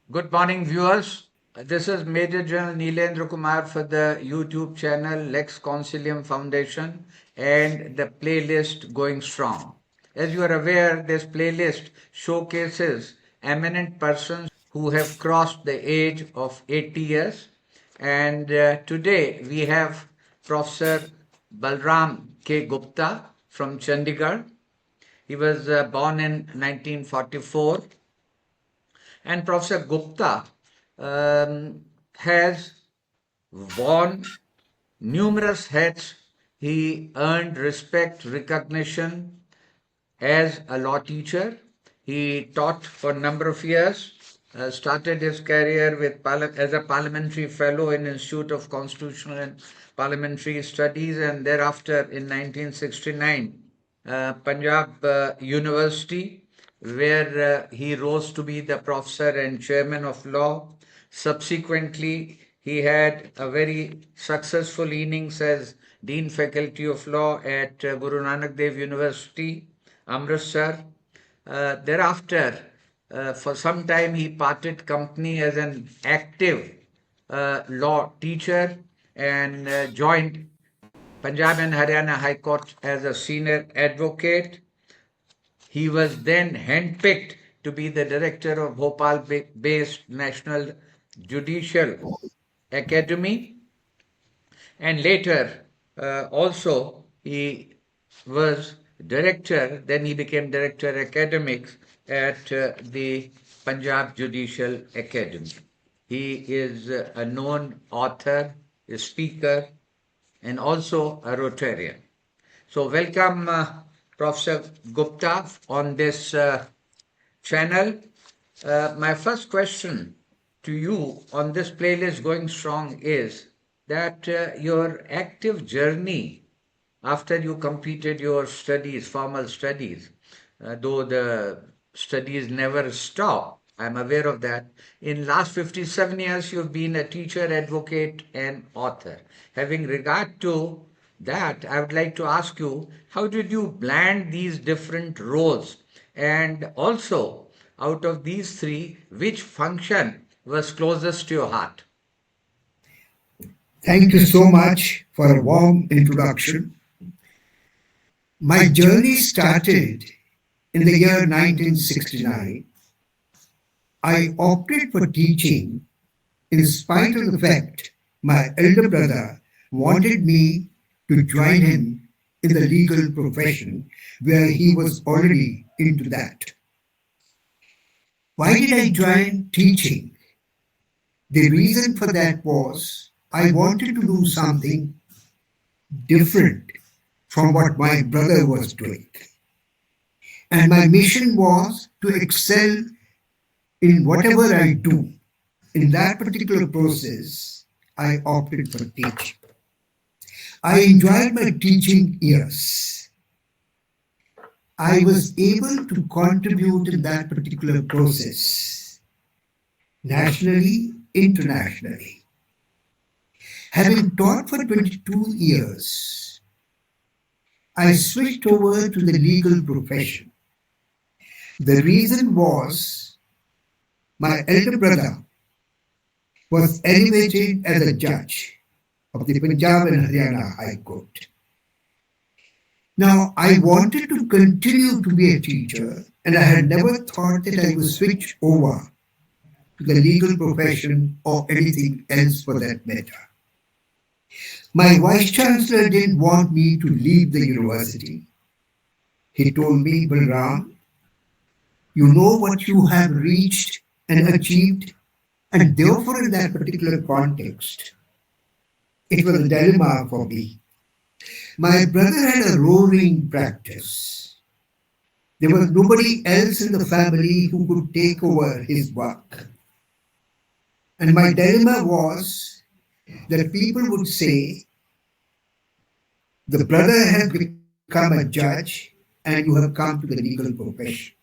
Good morning, viewers. This is Major General Neelendra Kumar for the YouTube channel Lex Consilium Foundation and the playlist Going Strong. As you are aware, this playlist showcases eminent persons who have crossed the age of 80 years. And today we have Professor Balram K. Gupta from Chandigarh. He was born in 1944, and Professor Gupta has worn numerous hats. He earned respect, recognition as a law teacher. He taught for a number of years, started his career as a parliamentary fellow in Institute of Constitutional and Parliamentary Studies, and thereafter in 1969, Punjab University, where he rose to be the professor and chairman of law. Subsequently, he had a very successful innings as Dean Faculty of Law at Guru Nanak Dev University, Amritsar. Thereafter, for some time, he parted company as an active law teacher and joined Punjab and Haryana High Court as a senior advocate. He was then handpicked to be the director of Bhopal based National Judicial Academy, and later also he was director, then he became director academics at the Punjab Judicial Academy. He is a known author, a speaker, and also a Rotarian. So welcome, Professor Gupta, on this channel. My first question to you on this playlist Going Strong is that your active journey after you completed your studies, formal studies, though the studies never stop, I'm aware of that. In last 57 years, you've been a teacher, advocate, and author. Having regard to that, I would like to ask you, how did you blend these different roles? And also, out of these three, which function was closest to your heart? Thank you so much for a warm introduction. My journey started in the year 1969. I opted for teaching in spite of the fact my elder brother wanted me to join him in the legal profession where he was already into that. Why did I join teaching? The reason for that was I wanted to do something different from what my brother was doing. And my mission was to excel in whatever I do. In that particular process, I opted for teaching. I enjoyed my teaching years. I was able to contribute in that particular process, nationally, internationally. Having taught for 22 years, I switched over to the legal profession. The reason was my elder brother was elevated as a judge of the Punjab and Haryana High Court. Now, I wanted to continue to be a teacher, and I had never thought that I would switch over to the legal profession or anything else for that matter. My vice chancellor didn't want me to leave the university. He told me, Balram, you know what you have reached and achieved, and therefore, in that particular context, it was a dilemma for me. My brother had a roaring practice. There was nobody else in the family who could take over his work. And my dilemma was that people would say, the brother has become a judge and you have come to the legal profession.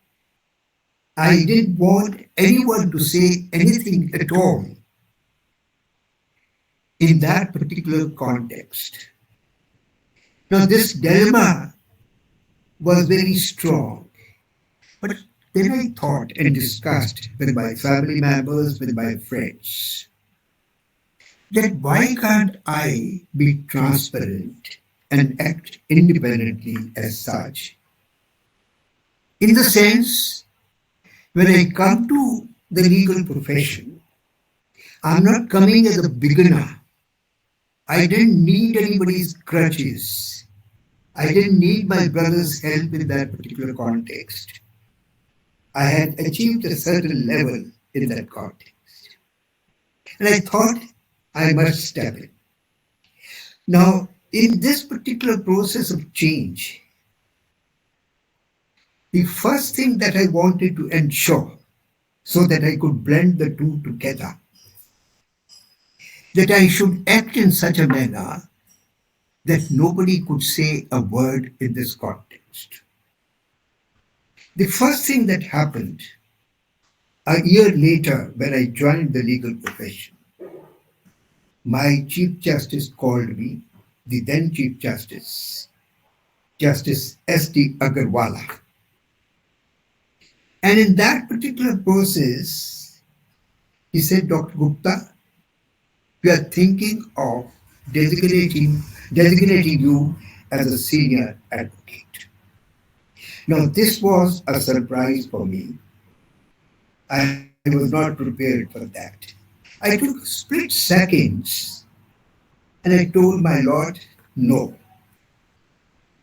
I didn't want anyone to say anything at all in that particular context. Now, this dilemma was very strong. But Then I thought and discussed with my family members, with my friends, that why can't I be transparent and act independently as such? In the sense, when I come to the legal profession, I'm not coming as a beginner. I didn't need anybody's crutches. I didn't need my brother's help in that particular context. I had achieved a certain level in that context. And I thought I must step in. Now, in this particular process of change, the first thing that I wanted to ensure so that I could blend the two together, that I should act in such a manner that nobody could say a word in this context. The first thing that happened a year later when I joined the legal profession, my Chief Justice called me, the then Chief Justice, Justice S.D. Agarwala. And in that particular process, he said, Dr. Gupta, we are thinking of designating you as a senior advocate. Now, this was a surprise for me. I was not prepared for that. I took split seconds and I told my Lord, no.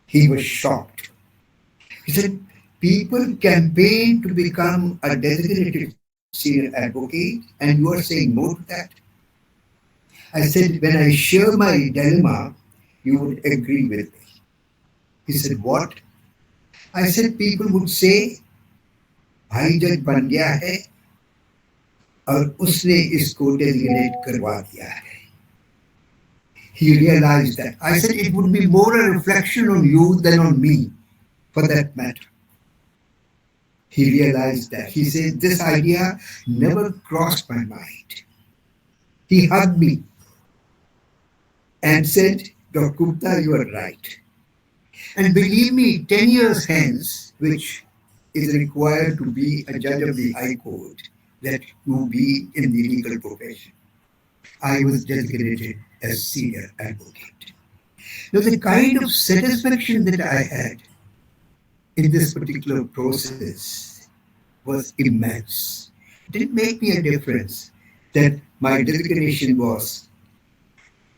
He was shocked. He said, people campaign to become a designated senior advocate and you are saying no to that? I said, when I share my dilemma, you would agree with me. He said, what? I said, people would say, भाई जज बन गया है और उसने इसको designate करवा दिया है. He realized that. I said it would be more a reflection on you than on me, for that matter. He realized that. He said, this idea never crossed my mind. He hugged me and said, Dr. Gupta, you are right. And believe me, 10 years hence, which is required to be a judge of the High Court, that you be in the legal profession, I was designated as senior advocate. Now, the kind of satisfaction that I had in this particular process was immense. It didn't make me a difference that my designation was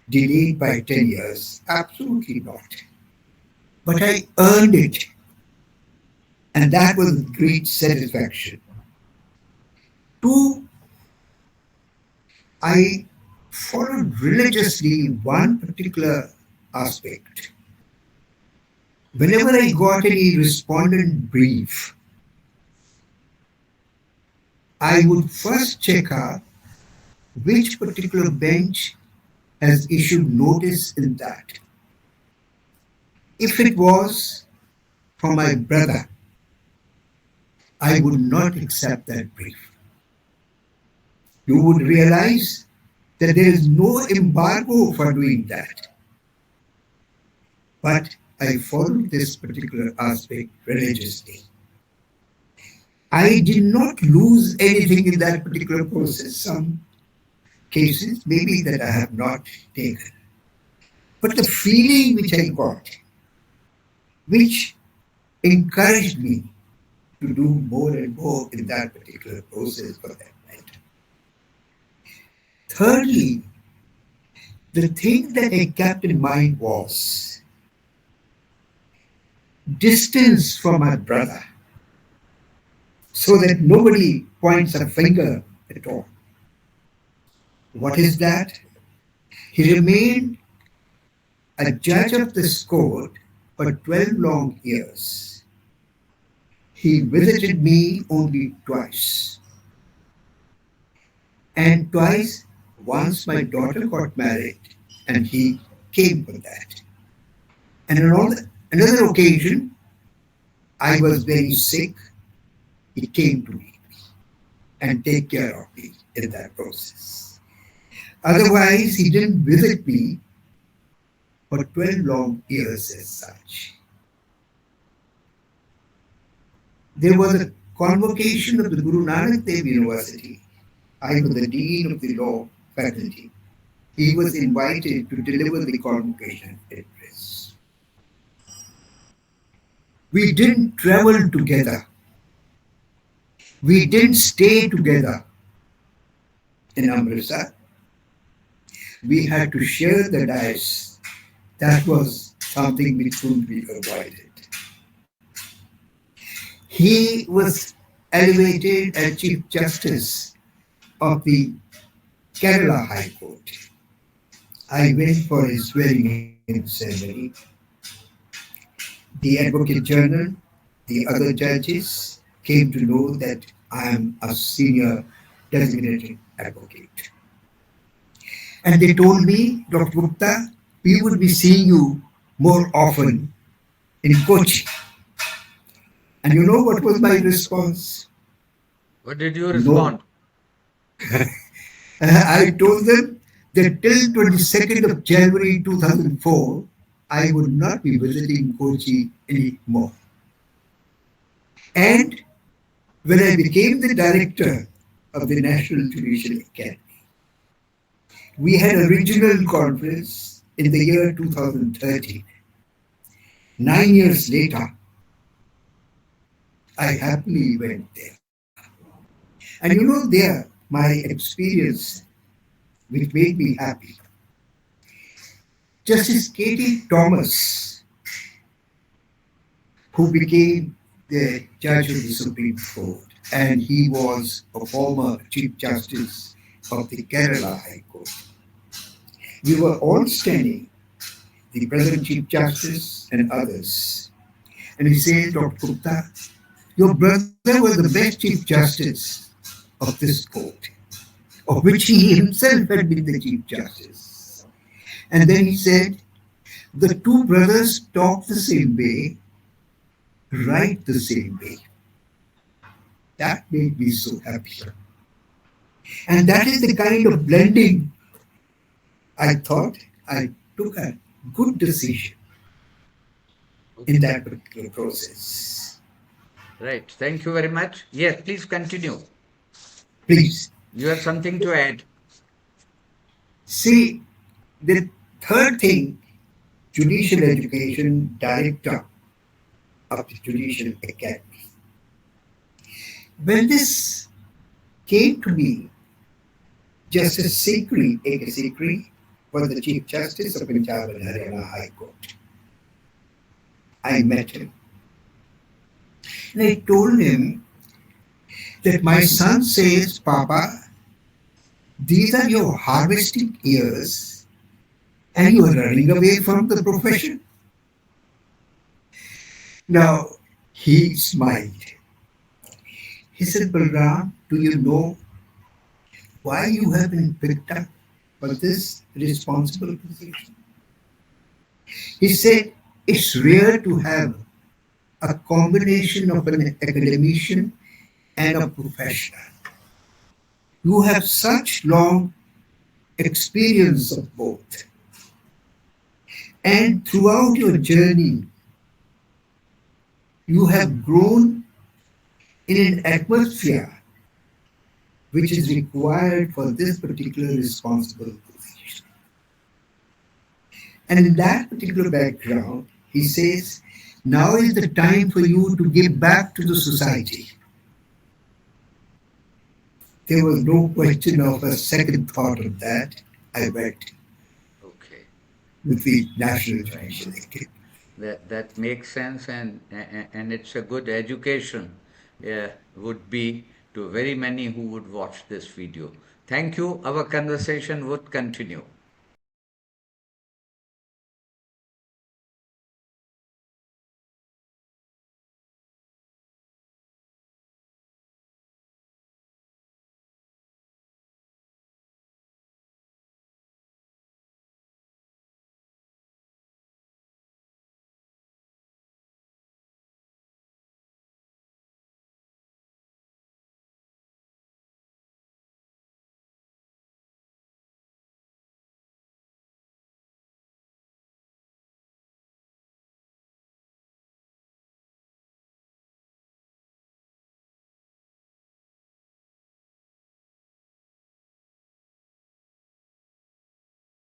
delayed by 10 years. Absolutely not. But I earned it. And that was great satisfaction. Two, I followed religiously one particular aspect. Whenever I got any respondent brief, I would first check out which particular bench has issued notice in that. If it was from my brother, I would not accept that brief. You would realize that there is no embargo for doing that. But I followed this particular aspect religiously. I did not lose anything in that particular process. Some cases maybe that I have not taken. But the feeling which I got, which encouraged me to do more and more in that particular process for that matter. Thirdly, the thing that I kept in mind was distance from my brother so that nobody points a finger at all. What is that? He remained a judge of this court for 12 long years. He visited me only twice. And twice, once my daughter got married and he came for that. And on another occasion, I was very sick. He came to me and take care of me in that process. Otherwise, he didn't visit me for 12 long years as such. There was a convocation of the Guru Nanak Dev University. I was the Dean of the Law Faculty. He was invited to deliver the convocation address. We didn't travel together. We didn't stay together in Amritsar. We had to share the dais. That was something which couldn't be avoided. He was elevated as Chief Justice of the Kerala High Court. I went for his swearing in ceremony. The Advocate General, the other judges came to know that I am a senior designated advocate. And they told me, Dr. Gupta, we would be seeing you more often in Kochi. And you know what was my response? What did you No. respond? I told them that till 22nd of January 2004, I would not be visiting Kochi anymore. And when I became the director of the National Judicial Academy, we had a regional conference in the year 2013. 9 years later, I happily went there. And you know, there, my experience, which made me happy. Justice Katie Thomas, who became the judge of the Supreme Court, and he was a former Chief Justice of the Kerala High Court. We were all standing, the present Chief Justice and others. And he said, Dr. Gupta, your brother was the best Chief Justice of this court, of which he himself had been the Chief Justice. And then he said, the two brothers talk the same way, write the same way. That made me so happy. And that is the kind of blending I thought I took a good decision in that particular process. Right. Thank you very much. Yes, please continue. Please. You have something to add. See, the third thing, Judicial Education Director of the Judicial Academy. When this came to me, Justice Sikri, A.K. Sikri, was the Chief Justice of Punjab and Haryana High Court. I met him. And I told him that my son says, Papa, these are your harvesting years and you are running away from the profession. Now, he smiled. He said, Balram, do you know why you have been picked up for this responsible position? He said, it's rare to have a combination of an academician and a professional. You have such long experience of both. And throughout your journey, you have grown in an atmosphere which is required for this particular responsible position. And in that particular background, he says, now is the time for you to give back to the society. There was no question of a second thought of that. I went Okay. with the National Judicial Academy. That makes sense, and it's a good education would be to very many who would watch this video. Thank you. Our conversation would continue.